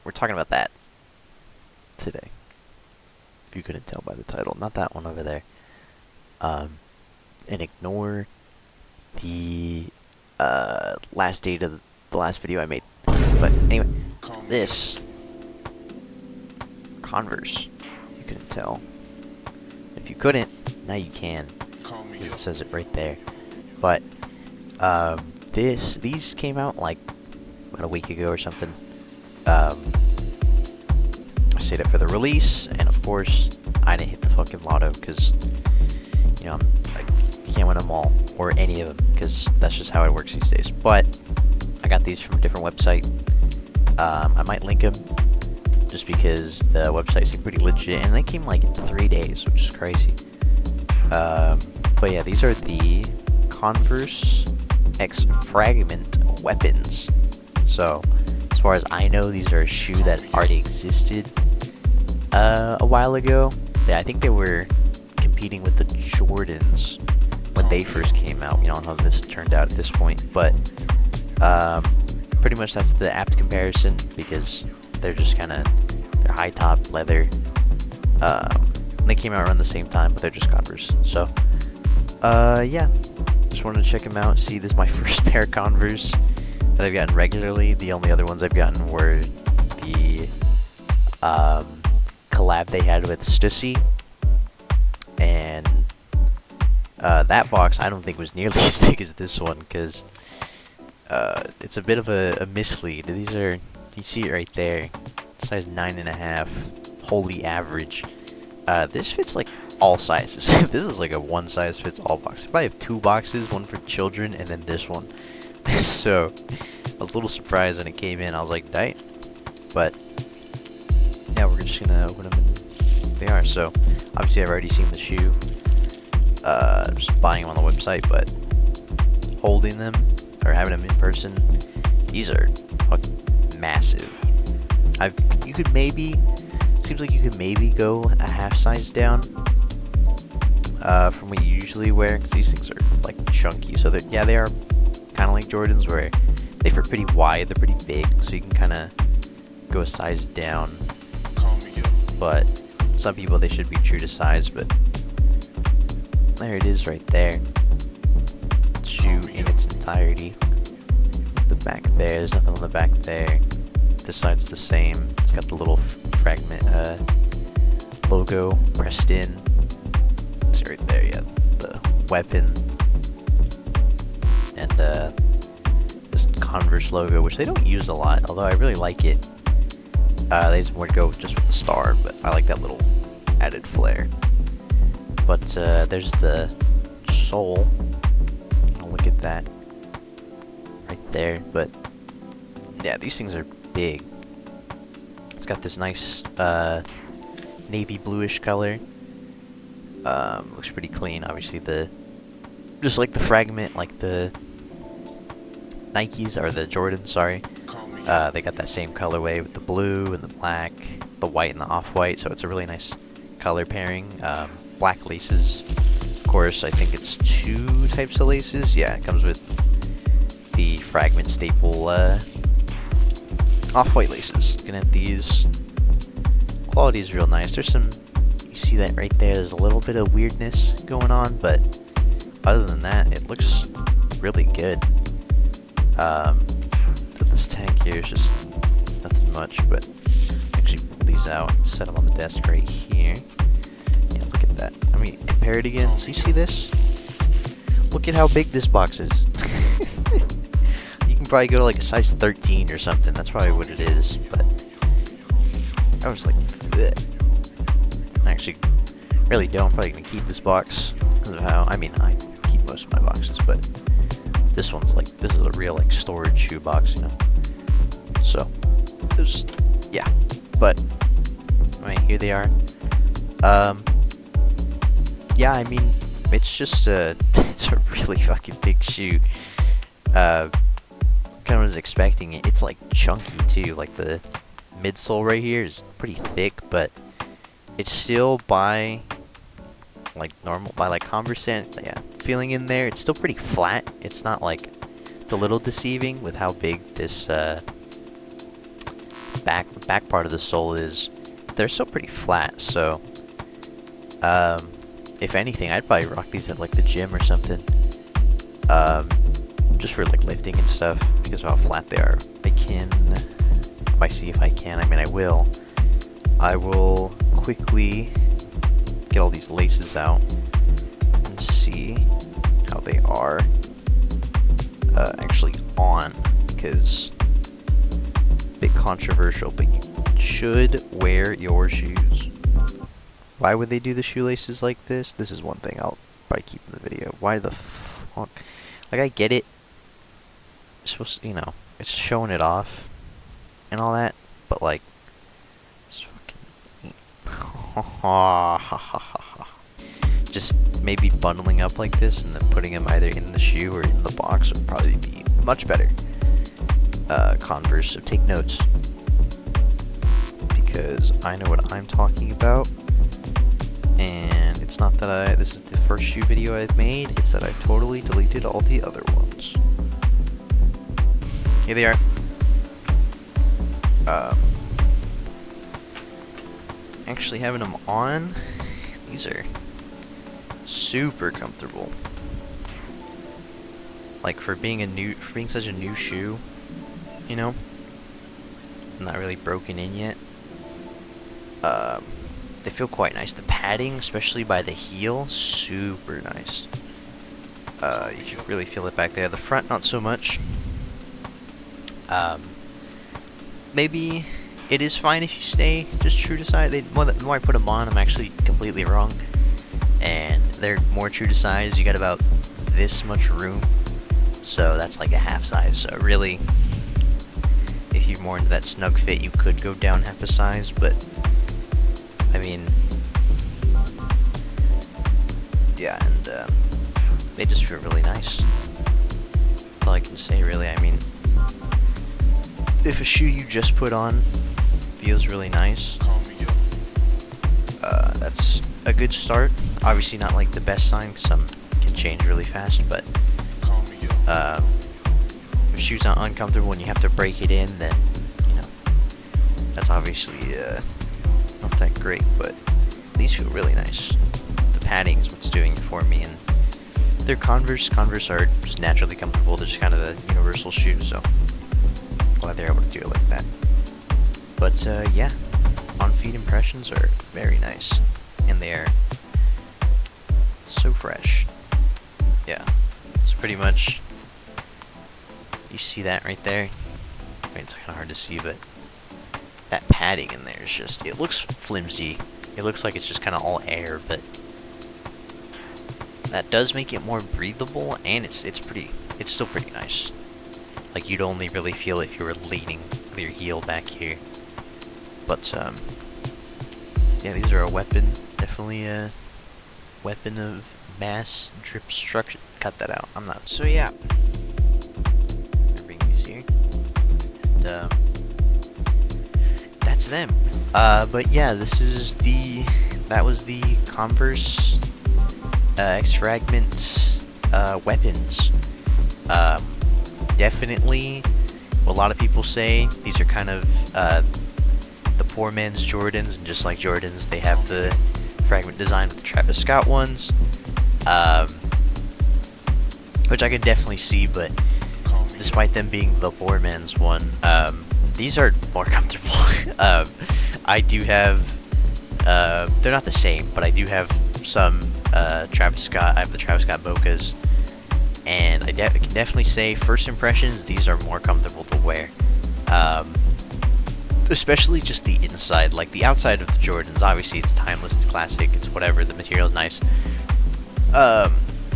we're talking about that today. If you couldn't tell by the title, not that one over there. And ignore the last date of the last video I made. But anyway, this Converse. You couldn't tell. If you couldn't, now you can. Because it says it right there. But these came out like about a week ago or something. I saved it for the release, and of course, I didn't hit the fucking lotto because, you know, I can't win them all or any of them because that's just how it works these days. But I got these from a different website. I might link them just because the website seemed pretty legit, and they came like in 3 days, which is crazy. But yeah, these are the Converse X Fragment weapons. So, as far as I know, these are a shoe that already existed a while ago. Yeah, I think they were competing with the Jordans when they first came out. You know how this turned out at this point, but pretty much that's the apt comparison because they're just kind of they're high top leather. They came out around the same time, but they're just Converse. So, yeah, just wanted to check them out. See, this is my first pair of Converse that I've gotten regularly. The only other ones I've gotten were the collab they had with Stussy, and that box I don't think was nearly as big as this one because it's a bit of a mislead. These are, you see it right there, size 9.5, wholly average. This fits like all sizes. This is like a one size fits all box. If I have two boxes, one for children and then this one. So I was a little surprised when it came in. I was like, "Dang!" But yeah, we're just gonna open them, and they are. So obviously, I've already seen the shoe. Just buying them on the website, but holding them or having them in person, these are fucking massive. You could maybe, seems like you could maybe go a half size down from what you usually wear, because these things are like chunky. So yeah, they are kind of like Jordans, where they're pretty wide, they're pretty big, so you can kind of go a size down. But some people, they should be true to size, but there it is right there. Shoe in its entirety. The back there, there's nothing on the back there. This side's the same. It's got the little Fragment logo pressed in. It's right there, yeah. The weapon. And this Converse logo, which they don't use a lot, although I really like it. They just want to go just with the star, but I like that little added flair. But there's the sole. Oh, look at that. Right there. But yeah, these things are big. It's got this nice navy bluish color. Looks pretty clean. Obviously, just like the Fragment, like the Nikes or the Jordans, sorry. They got that same colorway with the blue and the black, the white and the off-white. So it's a really nice color pairing. Black laces. Of course, I think it's 2 types of laces. Yeah, it comes with the Fragment staple off-white laces. Looking at these, quality is real nice. There's some, you see that right there, there's a little bit of weirdness going on, but other than that, it looks really good. This tag here is just nothing much, but actually pull these out and set them on the desk right here. Yeah, look at that. I mean, compare it again. So you see this? Look at how big this box is. You can probably go to like a size 13 or something. That's probably what it is. But I was like, bleh. I actually really don't. I'm probably gonna keep this box because of how. I mean, I keep most of my boxes, but this one's like, this is a real like storage shoe box, you know. So, there's, yeah. But I mean, here they are. Yeah, I mean, it's just it's a really fucking big shoe. Kind of was expecting it. It's like chunky too. Like the midsole right here is pretty thick, but it's still by like normal, by like Converse, yeah, feeling in there. It's still pretty flat. It's not like, it's a little deceiving with how big this back part of the sole is they're still pretty flat. So, if anything, I'd probably rock these at like the gym or something. Just for like lifting and stuff because of how flat they are. If I see if I can, I mean I will. I will quickly get all these laces out and see how they are actually on, because a bit controversial, but you should wear your shoes. Why would they do the shoelaces like this? This is one thing I'll probably keep in the video. Why the fuck? Like, I get it. It's supposed to, it's showing it off and all that, but like, it's fucking just maybe bundling up like this and then putting them either in the shoe or in the box would probably be much better. Converse, so take notes, because I know what I'm talking about, and it's not that this is the first shoe video I've made, it's that I've totally deleted all the other ones. Here they are. Actually having them on, these are super comfortable. Like for being such a new shoe, not really broken in yet. They feel quite nice. The padding, especially by the heel, super nice. You can really feel it back there. The front, not so much. Maybe it is fine if you stay just true to size. The more I put them on, I'm actually completely wrong. And they're more true to size. You got about this much room. So that's like a half size. So really, if you're more into that snug fit, you could go down half a size. But, I mean, yeah, and they just feel really nice. That's all I can say, really. I mean, if a shoe you just put on feels really nice, that's a good start. Obviously not like the best sign, because some can change really fast, but if a shoe's not uncomfortable and you have to break it in, then, that's obviously not that great, but these feel really nice. The padding is what's doing it for me, and they're Converse. Converse are just naturally comfortable. They're just kind of a universal shoe, so glad they're able to do it like that. But yeah, on-feet impressions are very nice, and they're so fresh. Yeah, it's pretty much, you see that right there? I mean, it's kind of hard to see, but that padding in there is just, it looks flimsy. It looks like it's just kind of all air, but that does make it more breathable, and it's still pretty nice. Like, you'd only really feel it if you were leaning with your heel back here. But, yeah, these are a weapon. Definitely a weapon of mass destruction. Cut that out. I'm not. So, yeah. I'll bring these here. And, that's them. But, yeah, that was the Converse X-Fragment weapons. Definitely, what a lot of people say, these are kind of the poor man's Jordans, and just like Jordans, they have the Fragment design with the Travis Scott ones, which I can definitely see, but despite them being the poor man's one, these are more comfortable. I do have, they're not the same, but I do have some Travis Scott. I have the Travis Scott Bocas. And I can definitely say, first impressions, these are more comfortable to wear. Especially just the inside. Like, the outside of the Jordans, obviously it's timeless, it's classic, it's whatever, the material's nice.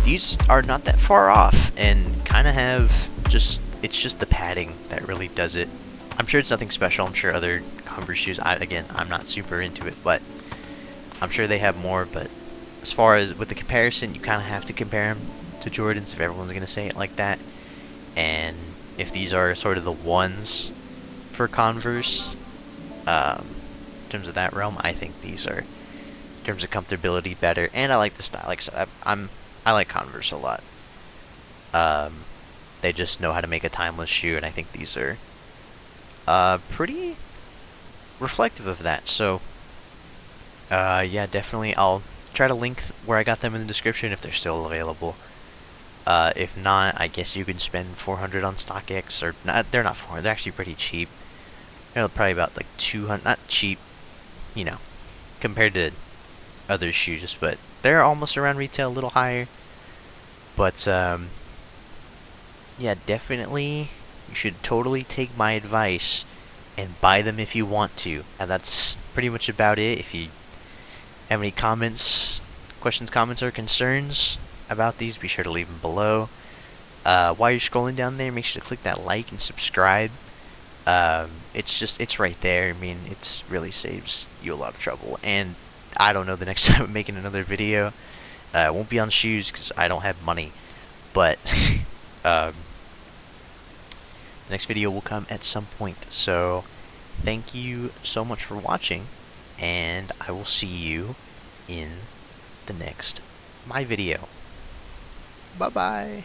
These are not that far off, and kind of have just, it's just the padding that really does it. I'm sure it's nothing special. I'm sure other Converse shoes, again, I'm not super into it, but I'm sure they have more. But as far as with the comparison, you kind of have to compare them to Jordans if everyone's going to say it like that. And if these are sort of the ones for Converse, in terms of that realm, I think these are, in terms of comfortability, better. And I like the style. Like I said, I like Converse a lot. They just know how to make a timeless shoe, and I think these are pretty reflective of that. So, yeah, definitely I'll try to link where I got them in the description if they're still available. If not, I guess you can spend 400 on StockX, or not. They're not 400. They're actually pretty cheap. They're probably about like 200. Not cheap, you know, compared to other shoes, but they're almost around retail, a little higher. But yeah, definitely you should totally take my advice and buy them if you want to. And that's pretty much about it. If you have any comments, questions, comments, or concerns about these, be sure to leave them below. While you're scrolling down there, make sure to click that like and subscribe. It's right there. I mean, it really saves you a lot of trouble. And I don't know, the next time I'm making another video, it won't be on shoes because I don't have money. But the next video will come at some point. So thank you so much for watching, and I will see you in the next my video. Bye bye.